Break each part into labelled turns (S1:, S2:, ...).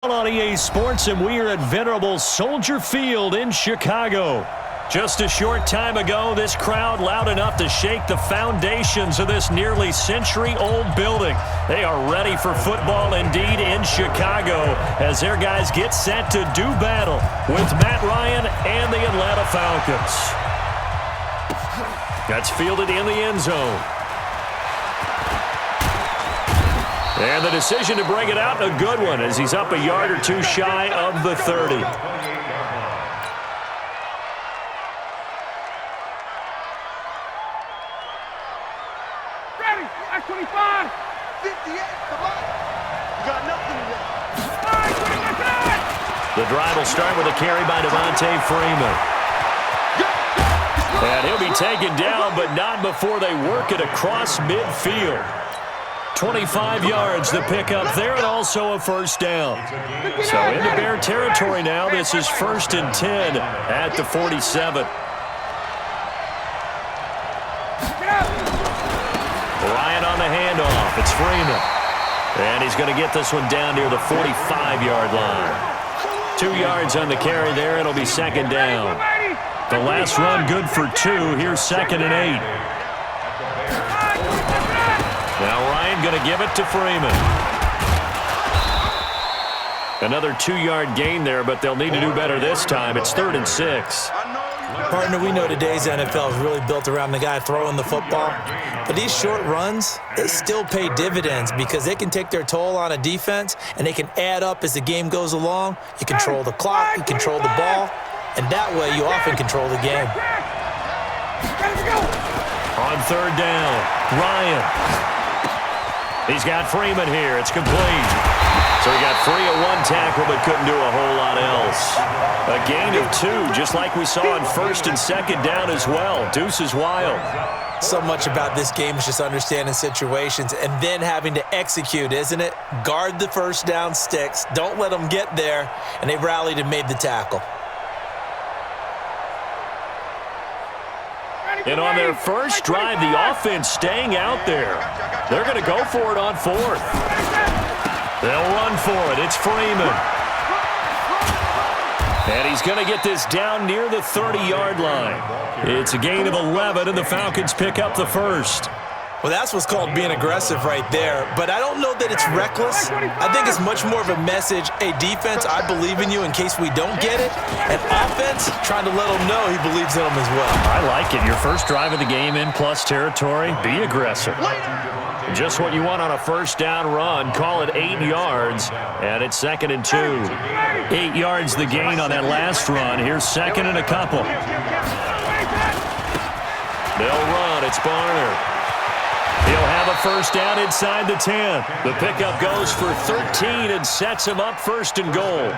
S1: On EA Sports, and we are at venerable Soldier Field in Chicago. Just a short time ago, this crowd loud enough to shake the foundations of this nearly century-old building. They are ready for football indeed in Chicago as their guys get set to do battle with Matt Ryan and the Atlanta Falcons. That's fielded in the end zone. And the decision to bring it out, a good one, as he's up a yard or two shy of the 30.
S2: Ready, at 25. 58, come on. You got nothing to do.
S1: The drive will start with a carry by Devontae Freeman. And he'll be taken down, but not before they work it across midfield. 25 yards the pickup there, and also a first down. So into Bear territory now. This is 1st and 10 at the 47. Ryan on the handoff. It's Freeman. And he's going to get this one down near the 45-yard line. 2 yards on the carry there. It'll be 2nd down. The last run good for 2. Here's 2nd and 8. Now Ryan going to give it to Freeman. Another 2-yard gain there, but they'll need to do better this time. It's 3rd and 6.
S3: Partner, we know today's NFL is really built around the guy throwing the football. But these short runs, they still pay dividends because they can take their toll on a defense, and they can add up as the game goes along. You control the clock, you control the ball, and that way you often control the game.
S1: On 3rd down, Ryan. He's got Freeman here. It's complete. So he got free of 1 tackle but couldn't do a whole lot else. A gain of 2, just like we saw on 1st and 2nd down as well. Deuce is wild.
S3: So much about this game is just understanding situations and then having to execute, isn't it? Guard the first down sticks. Don't let them get there. And they rallied and made the tackle.
S1: And on their first drive, the offense staying out there. They're going to go for it on 4th. They'll run for it. It's Freeman. And he's going to get this down near the 30-yard line. It's a gain of 11, and the Falcons pick up the first.
S3: Well, that's what's called being aggressive right there. But I don't know that it's reckless. I think it's much more of a message. Hey, defense, I believe in you in case we don't get it. And offense, trying to let them know he believes in them as well.
S1: I like it. Your first drive of the game in plus territory, be aggressive. Just what you want on a first down run. Call it 8 yards, and it's 2nd and 2. 8 yards the gain on that last run. Here's 2nd and a couple. They'll run. It's Barner. He'll have a first down inside the 10. The pickup goes for 13 and sets him up 1st and goal.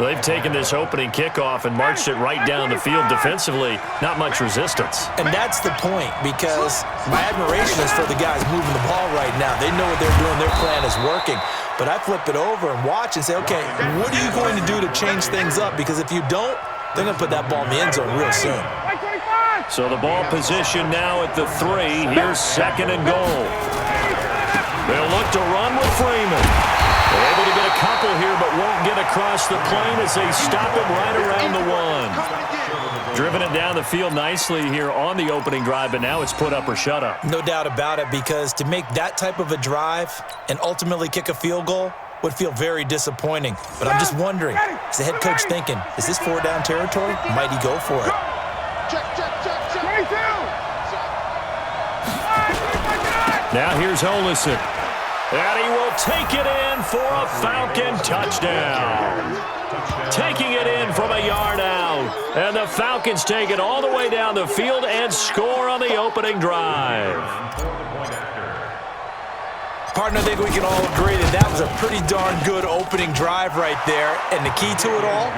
S1: They've taken this opening kickoff and marched it right down the field defensively. Not much resistance.
S3: And that's the point, because my admiration is for the guys moving the ball right now. They know what they're doing. Their plan is working. But I flip it over and watch and say, okay, what are you going to do to change things up? Because if you don't, they're going to put that ball in the end zone real soon.
S1: So the ball position now at the 3. Here's 2nd and goal. They'll look to run with Freeman. They're able to get a couple here, but won't get across the plane as they stop him right around the 1. Driven it down the field nicely here on the opening drive, but now it's put up or shut up.
S3: No doubt about it, because to make that type of a drive and ultimately kick a field goal would feel very disappointing. But I'm just wondering, is the head coach thinking, is this 4-down territory? Might he go for it?
S1: Now here's Olison. And he will take it in for a Falcon touchdown. Taking it in from a yard out. And the Falcons take it all the way down the field and score on the opening drive.
S3: Partner, I think we can all agree that that was a pretty darn good opening drive right there. And the key to it all,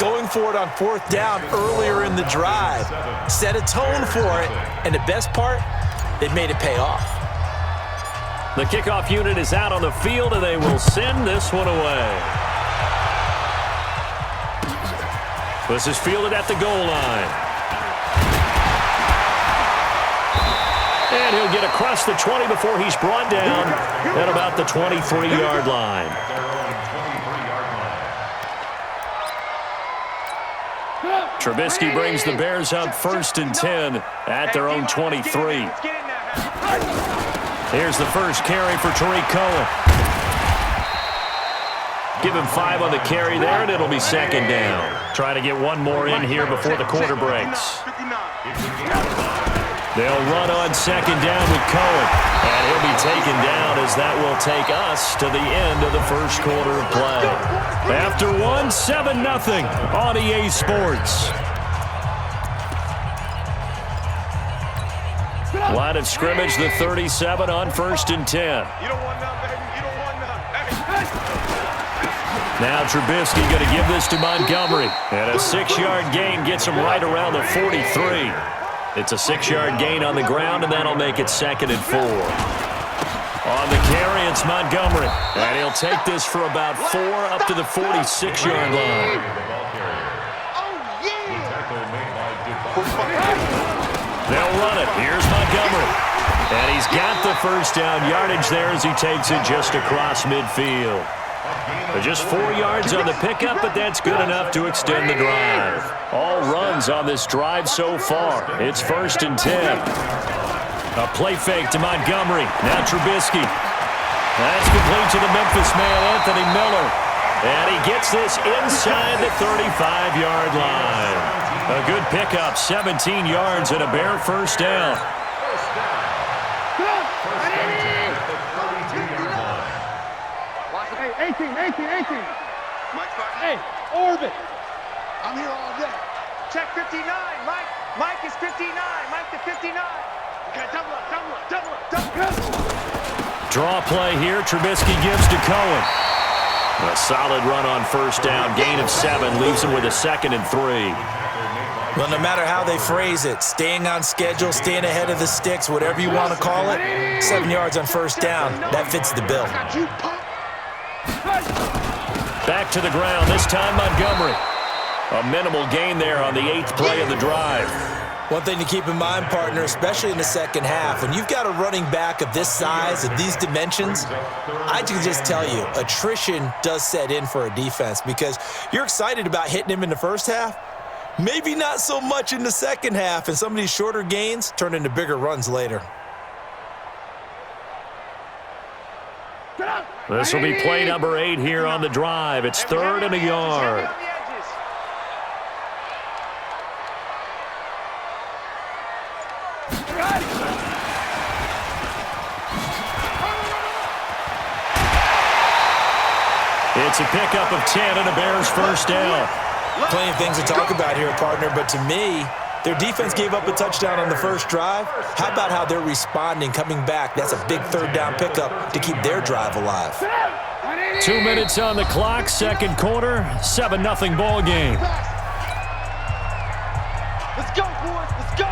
S3: going for it on 4th down earlier in the drive. Set a tone for it. And the best part, they made it pay off.
S1: The kickoff unit is out on the field, and they will send this one away. This is fielded at the goal line. And he'll get across the 20 before he's brought down at about the 23-yard line. Trubisky brings the Bears up 1st and 10 at their own 23. Here's the first carry for Tariq Cohen. Give him 5 on the carry there, and it'll be 2nd down. Try to get one more in here before the quarter breaks. They'll run on 2nd down with Cohen, and he'll be taken down as that will take us to the end of the first quarter of play. After 1, 7-0 on EA Sports. Line of scrimmage, the 37 on 1st and 10.
S2: You don't want none, baby. You don't want none.
S1: Now Trubisky going to give this to Montgomery. And a 6-yard gain gets him right around the 43. It's a 6-yard gain on the ground, and that'll make it 2nd and 4. On the carry, it's Montgomery. And he'll take this for about 4 up to the 46-yard line. They'll run it. Here's Montgomery. And he's got the first down yardage there as he takes it just across midfield. Just 4 yards on the pickup, but that's good enough to extend the drive. All runs on this drive so far. It's 1st and 10. A play fake to Montgomery. Now Trubisky. That's complete to the Memphis man, Anthony Miller. And he gets this inside the 35-yard line. A good pickup, 17 yards and a Bear first down.
S2: Hey, 18. Hey, orbit. I'm here all day. Check 59. Mike is 59. Mike to 59. Okay, double up.
S1: Draw play here. Trubisky gives to Cohen. A solid run on first down. Gain of 7 leaves him with a 2nd and 3.
S3: Well, no matter how they phrase it, staying on schedule, staying ahead of the sticks, whatever you want to call it, 7 yards on first down, that fits the bill.
S1: Back to the ground, this time Montgomery. A minimal gain there on the 8th play of the drive.
S3: One thing to keep in mind, partner, especially in the second half, when you've got a running back of this size, of these dimensions, I can just tell you, attrition does set in for a defense because you're excited about hitting him in the first half. Maybe not so much in the second half, and some of these shorter gains turn into bigger runs later.
S1: This will be play number 8 here on the drive. It's 3rd and a yard. It's a pickup of 10 and a Bears first down.
S3: Plenty of things to talk about here, partner, but to me, their defense gave up a touchdown on the first drive. How about how they're responding, coming back? That's a big 3rd down pickup to keep their drive alive.
S1: 2 minutes on the clock, 2nd quarter, 7-0 ball game.
S2: Let's go, boys. Let's go.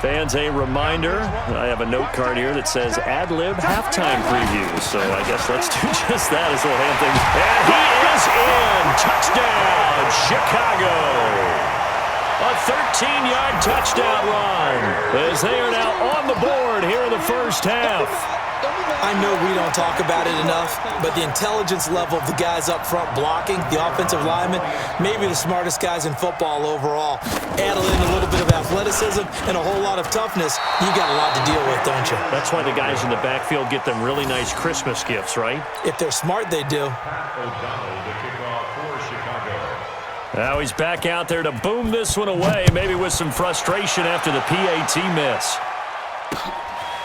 S1: Fans, a reminder, I have a note card here that says ad-lib halftime preview. So I guess let's do just that as we'll hand things. And he is in. Touchdown, Chicago. A 13-yard touchdown run as they are now on the board here in the first half.
S3: I know we don't talk about it enough, but the intelligence level of the guys up front blocking, the offensive linemen, maybe the smartest guys in football overall. Add in a little bit of athleticism and a whole lot of toughness, you've got a lot to deal with, don't you?
S1: That's why the guys in the backfield get them really nice Christmas gifts, right?
S3: If they're smart, they do.
S1: Now he's back out there to boom this one away, maybe with some frustration after the PAT miss.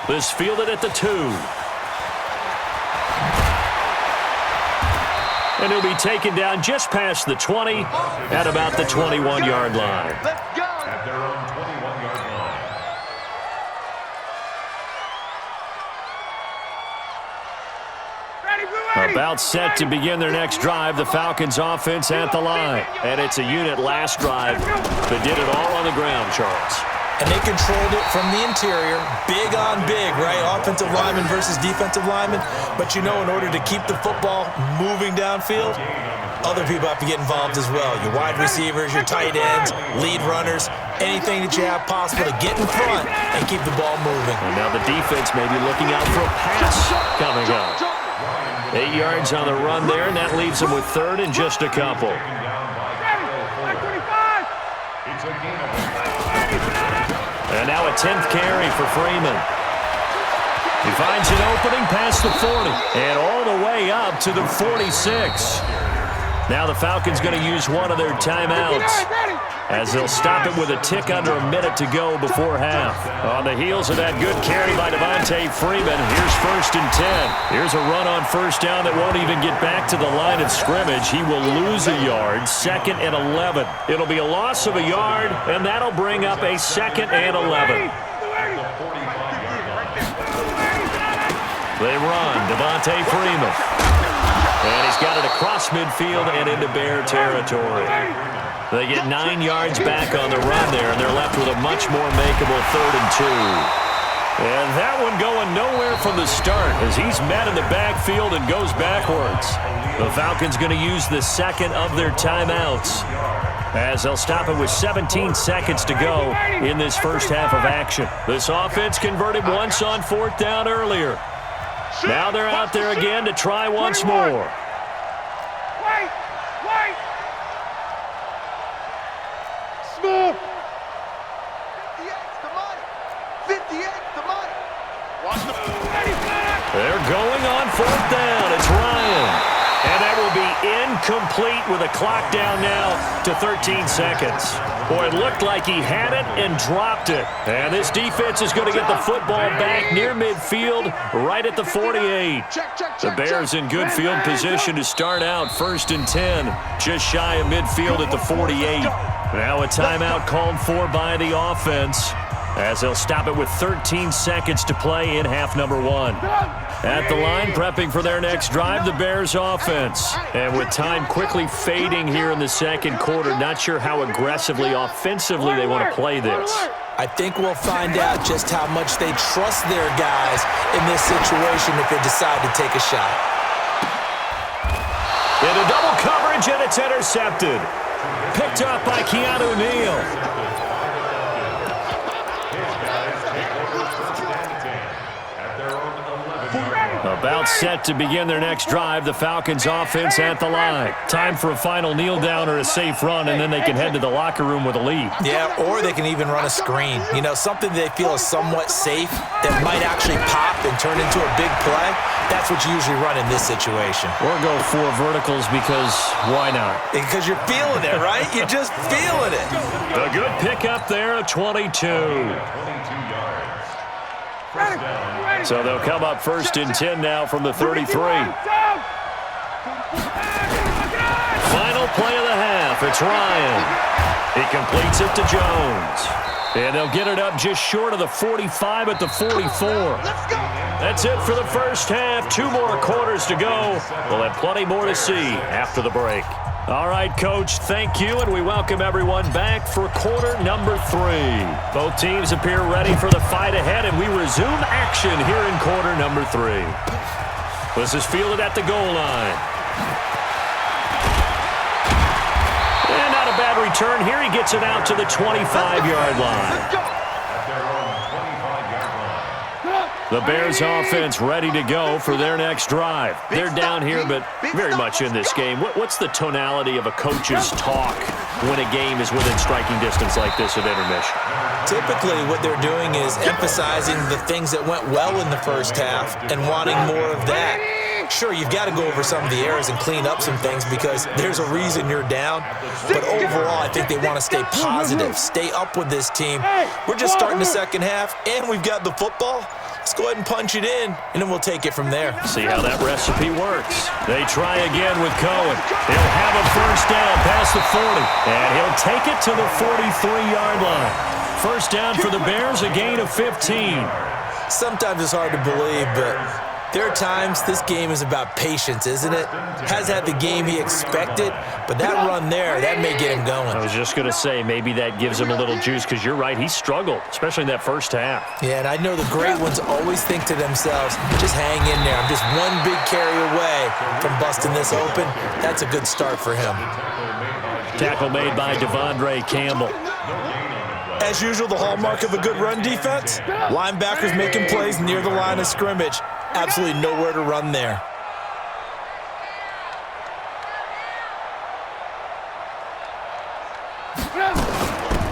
S1: This fielded at the 2. And he'll be taken down just past the 20 at about the 21-yard line.
S2: Let's go.
S4: At their own 21-yard line.
S1: About set to begin their next drive, the Falcons offense at the line. And it's a unit last drive that did it all on the ground, Charles.
S3: And they controlled it from the interior, big on big, right? Offensive lineman versus defensive lineman. But you know, in order to keep the football moving downfield, other people have to get involved as well. Your wide receivers, your tight ends, lead runners, anything that you have possible to get in front and keep the ball moving.
S1: And now the defense may be looking out for a pass coming up. 8 yards on the run there, and that leaves them with third and just a couple. And now a 10th carry for Freeman. He finds an opening past the 40 and all the way up to the 46. Now the Falcons going to use one of their timeouts as they'll stop it with a tick under a minute to go before half. On the heels of that good carry by Devontae Freeman, here's 1st and 10. Here's a run on first down that won't even get back to the line of scrimmage. He will lose a yard, 2nd and 11. It'll be a loss of a yard, and that'll bring up a 2nd and 11. They run, Devontae Freeman. And he's got it across midfield and into Bear territory. They get 9 yards back on the run there, and they're left with a much more makeable 3rd and 2. And that one going nowhere from the start as he's met in the backfield and goes backwards. The Falcons going to use the second of their timeouts as they'll stop it with 17 seconds to go in this first half of action. This offense converted once on 4th down earlier. Now they're out there again to try once more.
S2: Smooth. 58's the money. 58's the money. Watch the.
S1: They're going on 4th down. It's Ryan. And that will be incomplete with a clock down now to 13 seconds. Boy, it looked like he had it and dropped it. And this defense is going to get the football back near midfield right at the 48. The Bears in good field position to start out 1st and 10, just shy of midfield at the 48. Now a timeout called for by the offense as they'll stop it with 13 seconds to play in half number 1. At the line, prepping for their next drive, the Bears offense. And with time quickly fading here in the second quarter, not sure how aggressively, offensively they want to play this.
S3: I think we'll find out just how much they trust their guys in this situation if they decide to take a shot.
S1: Into double coverage, and it's intercepted. Picked up by Keanu Neal. About set to begin their next drive, the Falcons offense at the line. Time for a final kneel down or a safe run, and then they can head to the locker room with a lead.
S3: Yeah, or they can even run a screen. You know, something they feel is somewhat safe that might actually pop and turn into a big play. That's what you usually run in this situation.
S1: Or go 4 verticals because why not?
S3: Because you're feeling it, right? You're just feeling it.
S1: A good pickup there, 22. So they'll come up 1st and 10 now from the 33. Final play of the half. It's Ryan. He completes it to Jones. And they'll get it up just short of the 45 at the 44. That's it for the first half. 2 more quarters to go. We'll have plenty more to see after the break. All right, Coach, thank you, and we welcome everyone back for quarter number 3. Both teams appear ready for the fight ahead, and we resume action here in quarter number 3. This is fielded at the goal line. And not a bad return here. He gets it out to the 25-yard line. The Bears offense ready to go for their next drive. They're down here, but very much in this game. What's the tonality of a coach's talk when a game is within striking distance like this at intermission?
S3: Typically, what they're doing is emphasizing the things that went well in the first half and wanting more of that. Sure, you've got to go over some of the errors and clean up some things because there's a reason you're down. But overall, I think they want to stay positive, stay up with this team. We're just starting the second half, and we've got the football. Let's go ahead and punch it in, and then we'll take it from there.
S1: See how that recipe works. They try again with Cohen. He'll have a first down past the 40, and he'll take it to the 43-yard line. First down for the Bears, a gain of 15.
S3: Sometimes it's hard to believe, but There are times this game is about patience, isn't it? Has had the game he expected, but that run there, that may get him going.
S1: I was just going to say, maybe that gives him a little juice, because you're right, he struggled, especially in that first half.
S3: Yeah, and I know the great ones always think to themselves, just hang in there. I'm just one big carry away from busting this open. That's a good start for him.
S1: Tackle made by Devondre Campbell.
S3: As usual, the hallmark of a good run defense, linebackers making plays near the line of scrimmage. Absolutely nowhere to run there.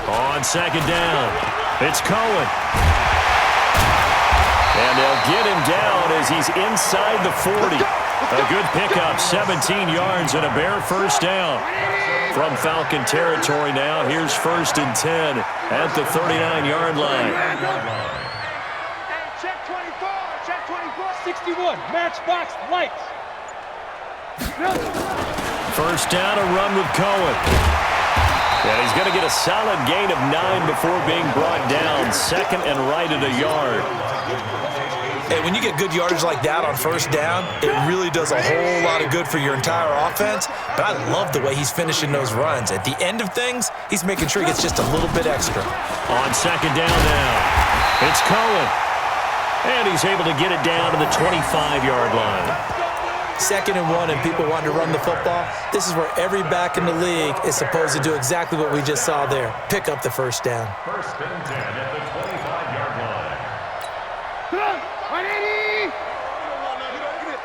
S1: On second down, it's Cohen. And they'll get him down as he's inside the 40. A good pickup, 17 yards and a bare first down. From Falcon territory now, here's 1st and 10 at the 39-yard line.
S2: Check 24, check 24.
S5: 61, matchbox lights.
S1: First down, a run with Cohen. And he's going to get a solid gain of 9 before being brought down. 2nd and right at a yard.
S3: Hey, when you get good yardage like that on first down, it really does a whole lot of good for your entire offense. But I love the way he's finishing those runs. At the end of things, he's making sure he gets just a little bit extra.
S1: On second down now, it's Cohen. And he's able to get it down to the 25-yard line.
S3: 2nd and 1 and people want to run the football. This is where every back in the league is supposed to do exactly what we just saw there. Pick up the first down.
S4: 1st and 10 at the 25-yard line.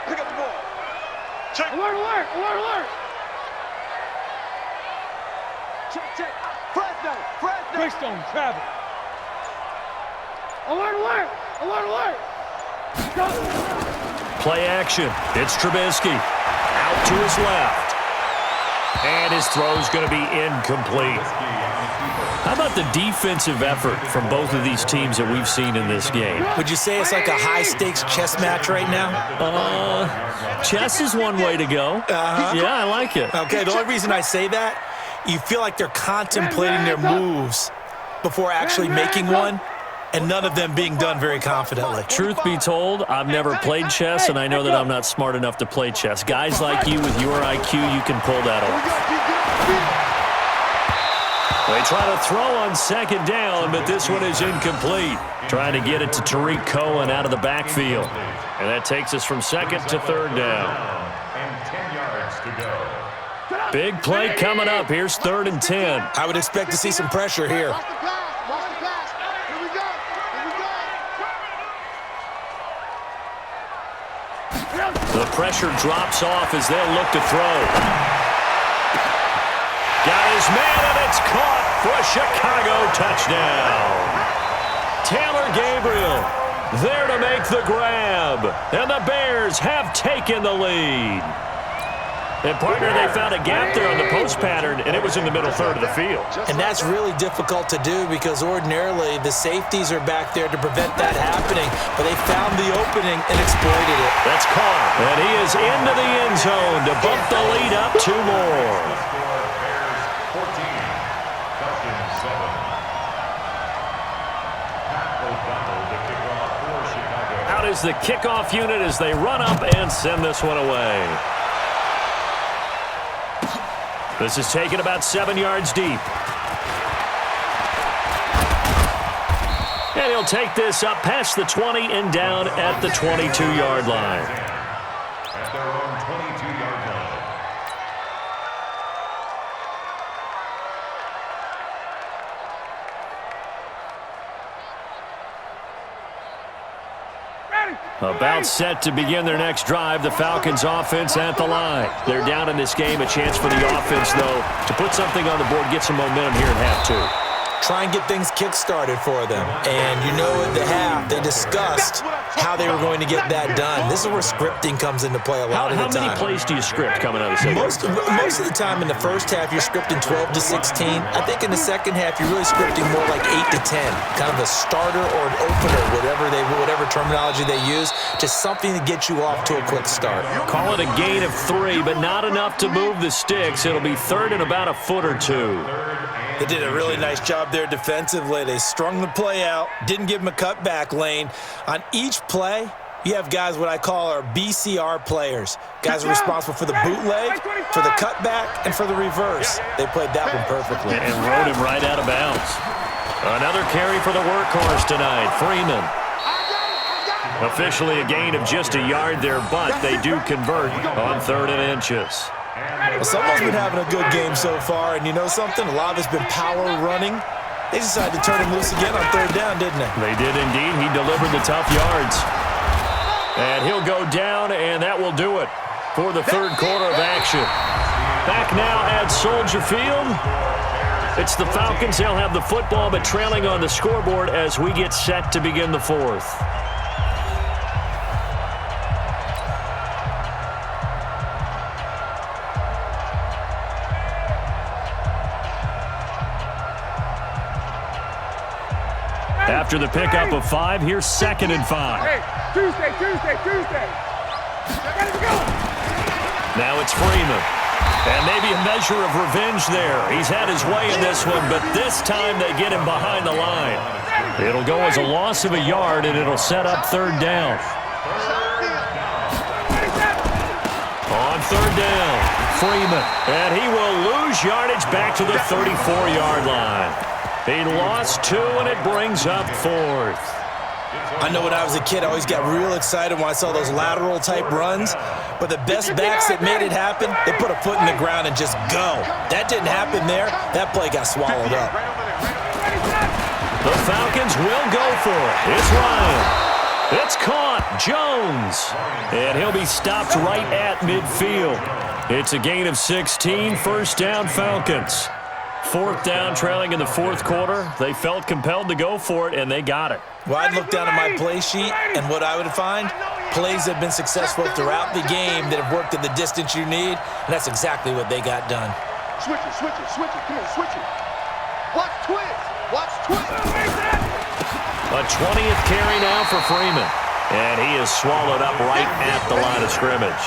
S2: Pick up the ball. Check. Alert, alert, alert, alert. Check, check. Fresno, Fresno.
S5: Greystone travel. Alert, alert, alert, alert. Go.
S1: Play action. It's Trubisky. Out to his left. And his throw's going to be incomplete. How about the defensive effort from both of these teams that we've seen in this game?
S3: Would you say it's like a high-stakes chess match right now?
S1: Chess is one way to go. Yeah, I like it.
S3: Okay, the only reason I say that, you feel like they're contemplating their moves before actually making one, and none of them being done very confidently.
S1: Truth be told, I've never played chess, and I know that I'm not smart enough to play chess. Guys like you with your IQ, you can pull that off. They try to throw on second down, but this one is incomplete. Trying to get it to Tariq Cohen out of the backfield. And that takes us from 2nd to 3rd down.
S4: And 10 yards to go.
S1: Big play coming up. Here's 3rd and 10.
S3: I would expect to see some pressure here.
S2: Watch the pass, watch the pass. Here we go, here we go.
S1: The pressure drops off as they'll look to throw. Got his man, and it's caught for a Chicago touchdown. Taylor Gabriel there to make the grab. And the Bears have taken the lead. And, partner, they found a gap there on the post pattern, and it was in the middle third of the field.
S3: And that's really difficult to do because ordinarily the safeties are back there to prevent that happening, but they found the opening and exploited it.
S1: That's Carr, and he is into the end zone to bump the lead up 2 more.
S4: Bears 14, Falcons 7. Pat O'Donnell to kick off for Chicago.
S1: Out is the kickoff unit as they run up and send this one away. This is taken about 7 yards deep. And he'll take this up past the 20 and down at the 22-yard line.
S4: At their own 22-yard line.
S1: About set to begin their next drive, the Falcons offense at the line. They're down in this game. A chance for the offense, though, to put something on the board, get some momentum here in half 2.
S3: Try and get things kick-started for them. And you know at the half, they discussed how they were going to get that done. This is where scripting comes into play a lot of the time.
S1: How many plays do you script coming out of the second?
S3: Most of the time in the first half, you're scripting 12 to 16. I think in the second half, you're really scripting more like 8 to 10. Kind of a starter or an opener, whatever terminology they use. Just something to get you off to a quick start.
S1: Call it a gain of 3, but not enough to move the sticks. It'll be third and about a foot or 2.
S3: They did a really nice job there defensively. They strung the play out, didn't give him a cutback lane. On each play, You have guys what I call our BCR players. Guys are responsible for the bootleg, for the cutback, and for the reverse. They played that one perfectly.
S1: And rode him right out of bounds. Another carry for the workhorse tonight, Freeman. Officially a gain of just a yard there, but they do convert on 3rd and inches.
S3: Well, someone's been having a good game so far, and you know something? A lot of it's been power running. They decided to turn him loose again on 3rd down, didn't they?
S1: They did indeed. He delivered the tough yards. And he'll go down, and that will do it for the 3rd quarter of action. Back now at Soldier Field. It's the Falcons. They'll have the football, but trailing on the scoreboard as we get set to begin the 4th. After the pickup of 5, here's 2nd and 5.
S5: Hey, Tuesday. Ready to go.
S1: Now it's Freeman. And maybe a measure of revenge there. He's had his way in this one, but this time they get him behind the line. It'll go as a loss of a yard, and it'll set up 3rd down. On 3rd down, Freeman. And he will lose yardage back to the 34-yard line. He lost 2, and it brings up 4th.
S3: I know when I was a kid, I always got real excited when I saw those lateral-type runs. But the best backs that made it happen, they put a foot in the ground and just go. That didn't happen there. That play got swallowed up.
S1: The Falcons will go for it. It's Ryan. It's caught. Jones. And he'll be stopped right at midfield. It's a gain of 16. 1st down, Falcons. 4th down, trailing in the 4th quarter. They felt compelled to go for it, and they got it.
S3: Well, I'd look down at my play sheet, and what I would find, plays that have been successful throughout the game that have worked in the distance you need, and that's exactly what they got done.
S2: Switch it. Come here, switch it. Watch twist.
S1: A 20th carry now for Freeman. And he is swallowed up right at the line of scrimmage.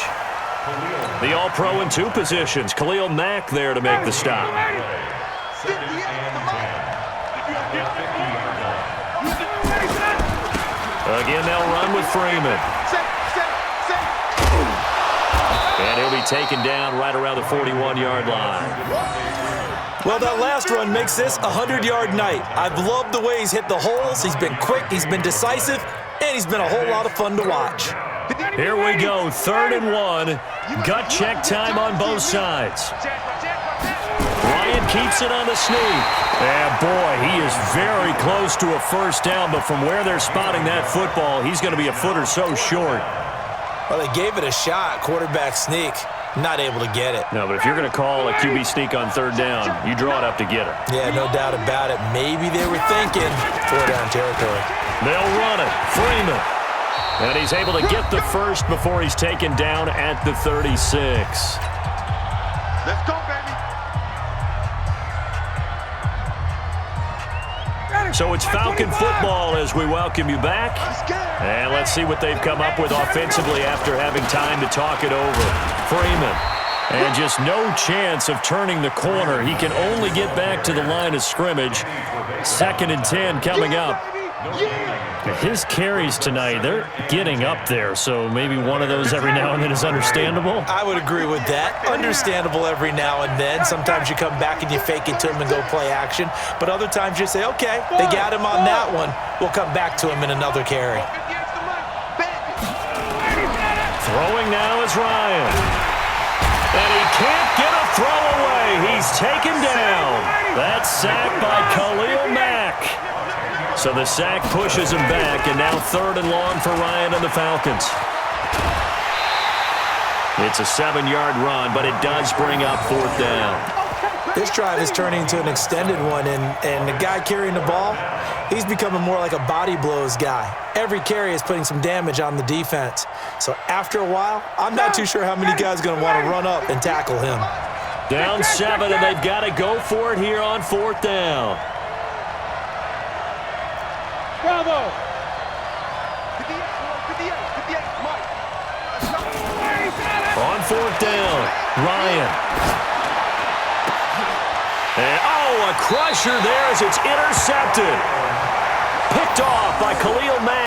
S1: The All-Pro in 2 positions. Khalil Mack there to make the stop. Again, they'll run with Freeman. And he'll be taken down right around the 41-yard line.
S3: Well, that last run makes this a 100-yard night. I've loved the way he's hit the holes. He's been quick, he's been decisive, and he's been a whole lot of fun to watch.
S1: Here we go, 3rd and 1. Gut check time on both sides. Ryan keeps it on the sneak. And boy, he is very close to a 1st down, but from where they're spotting that football, he's going to be a foot or so short.
S3: Well, they gave it a shot, quarterback sneak. Not able to get it.
S1: No, but if you're going to call a QB sneak on 3rd down, you draw it up to get it.
S3: Yeah, no doubt about it. Maybe they were thinking 4-down territory.
S1: They'll run it. Freeman. And he's able to get the 1st before he's taken down at the 36.
S2: Let's go, baby.
S1: So it's Falcon football as we welcome you back. And let's see what they've come up with offensively after having time to talk it over. Freeman. And just no chance of turning the corner. He can only get back to the line of scrimmage. 2nd and 10 coming up. His carries tonight, they're getting up there, so maybe one of those every now and then is understandable.
S3: I would agree with that. Understandable every now and then. Sometimes you come back and you fake it to him and go play action. But other times you say, okay, they got him on that one. We'll come back to him in another carry.
S1: Throwing now is Ryan. And he can't get a throw away. He's taken down. That's sacked by Khalil Mack. So the sack pushes him back, and now 3rd and long for Ryan and the Falcons. It's a 7-yard run, but it does bring up 4th down.
S3: This drive is turning into an extended one, and the guy carrying the ball, he's becoming more like a body blows guy. Every carry is putting some damage on the defense. So after a while, I'm not too sure how many guys are going to want to run up and tackle him.
S1: Down 7, and they've got to go for it here on 4th down.
S5: Bravo.
S1: On 4th down, Ryan. And, a crusher there as it's intercepted. Picked off by Khalil Mack.